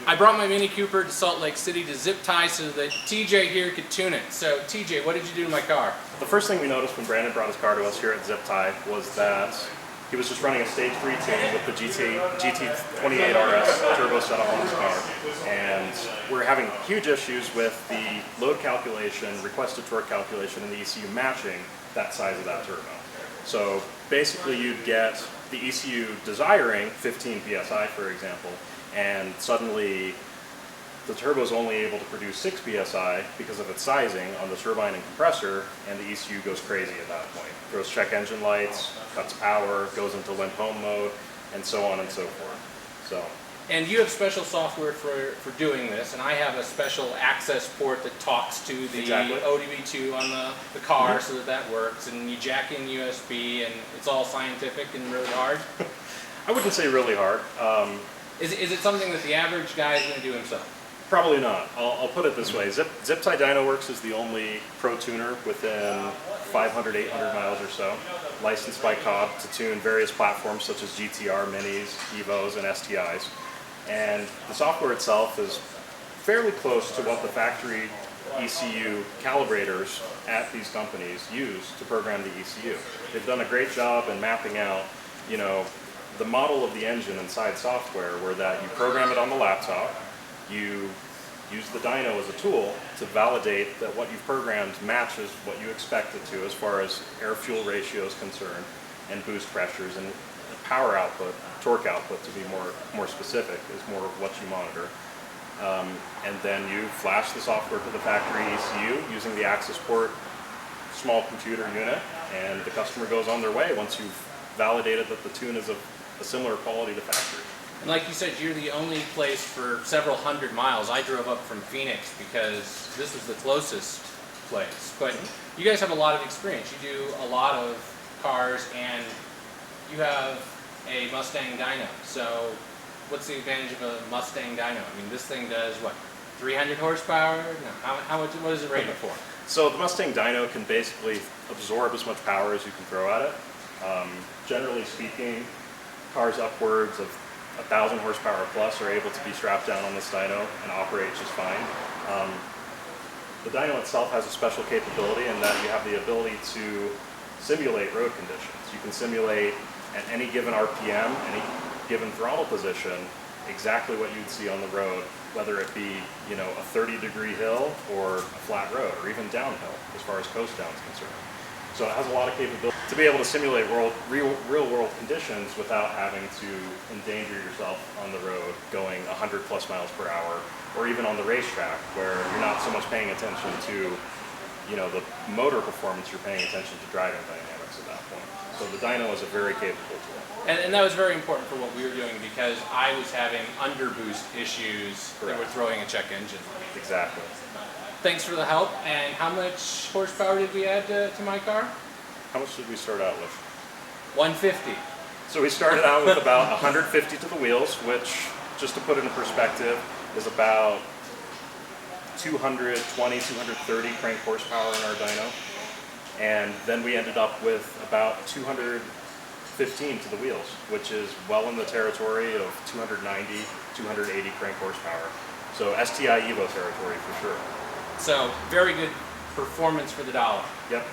I brought my Mini Cooper to Salt Lake City to ZipTie so that TJ here could tune it. So TJ, what did you do to my car? The first thing we noticed when Brandon brought his car to us here at ZipTie was that he was just running a stage 3 tune with the GT28RS turbo setup on his car. And we're having huge issues with the load calculation, requested torque calculation, and the ECU matching that size of that turbo. So basically you'd get the ECU desiring 15 PSI, for example, and suddenly the turbo is only able to produce 6 PSI because of its sizing on the turbine and compressor, and the ECU goes crazy at that point. Throws check engine lights, cuts power, goes into limp home mode, and so on and so forth. And you have special software for doing this, and I have a special access port that talks to the ODB2 on the car so that works, and you jack in USB, and it's all scientific and really hard? I wouldn't say really hard. Is it something that the average guy is going to do himself? Probably not. I'll put it this way. ZipTie DynoWorks is the only pro tuner within 500, 800 miles or so, licensed by Cobb to tune various platforms such as GTR, Minis, Evos, and STIs. And the software itself is fairly close to what the factory ECU calibrators at these companies use to program the ECU. They've done a great job in mapping out, you know, the model of the engine inside software, where that you program it on the laptop, you use the dyno as a tool to validate that what you've programmed matches what you expect it to as far as air-fuel ratio is concerned, and boost pressures, and power output, torque output to be more specific, is more what you monitor. And then you flash the software to the factory ECU using the access port small computer unit, and the customer goes on their way once you've validated that the tune is of a similar quality to factory. And like you said, you're the only place for several hundred miles. I drove up from Phoenix because this was the closest place. But you guys have a lot of experience. You do a lot of cars, and you have a Mustang dyno. So what's the advantage of a Mustang dyno? I mean, this thing does what, 300 horsepower? No, what is it rated for? So the Mustang dyno can basically absorb as much power as you can throw at it. Generally speaking, cars upwards of 1,000 horsepower plus are able to be strapped down on this dyno and operate just fine. The dyno itself has a special capability in that you have the ability to simulate road conditions. You can simulate at any given RPM, any given throttle position, exactly what you'd see on the road, whether it be, you know, a 30-degree hill or a flat road, or even downhill as far as coast down is concerned. So it has a lot of capability to be able to simulate real-world conditions without having to endanger yourself on the road going 100 plus miles per hour, or even on the racetrack where you're not so much paying attention to, you know, the motor performance, you're paying attention to driving dynamics at that point. So the dyno is a very capable tool. And that was very important for what we were doing, because I was having underboost issues that were throwing a check engine. Exactly. Thanks for the help. And how much horsepower did we add to my car? How much did we start out with? 150. So we started out with about 150 to the wheels, which, just to put it in perspective, is about 220, 230 crank horsepower in our dyno. And then we ended up with about 215 to the wheels, which is well in the territory of 290, 280 crank horsepower. So STI Evo territory for sure. So very good performance for the dollar. Yep.